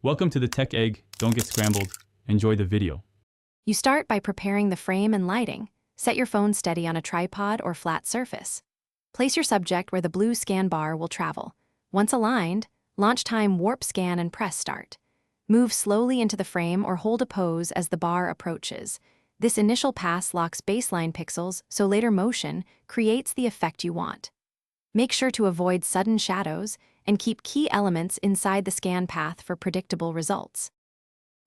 Welcome to the Tech Egg. Don't get scrambled. Enjoy the video. You start by preparing the frame and lighting. Set your phone steady on a tripod or flat surface. Place your subject where the blue scan bar will travel. Once aligned, launch time warp scan and press start. Move slowly into the frame or hold a pose as the bar approaches. This initial pass locks baseline pixels, so later motion creates the effect you want. Make sure to avoid sudden shadows and keep key elements inside the scan path for predictable results.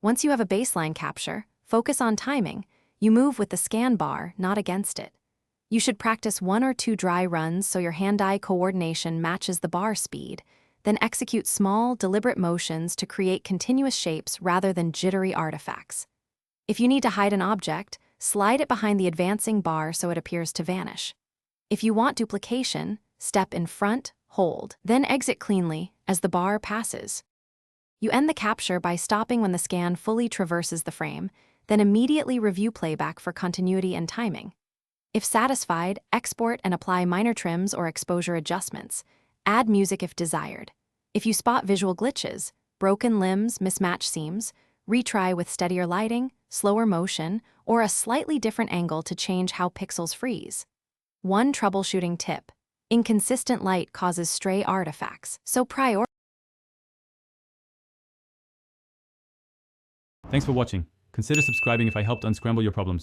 Once you have a baseline capture, focus on timing. You move with the scan bar, not against it. You should practice 1 or 2 dry runs so your hand-eye coordination matches the bar speed, then execute small, deliberate motions to create continuous shapes rather than jittery artifacts. If you need to hide an object, slide it behind the advancing bar so it appears to vanish. If you want duplication, step in front, hold, then exit cleanly as the bar passes. You end the capture by stopping when the scan fully traverses the frame, then immediately review playback for continuity and timing. If satisfied, export and apply minor trims or exposure adjustments. Add music if desired. If you spot visual glitches, broken limbs, mismatched seams, retry with steadier lighting, slower motion, or a slightly different angle to change how pixels freeze. One troubleshooting tip: inconsistent light causes stray artifacts, so prioritize. Thanks for watching. Consider subscribing if I helped unscramble your problems.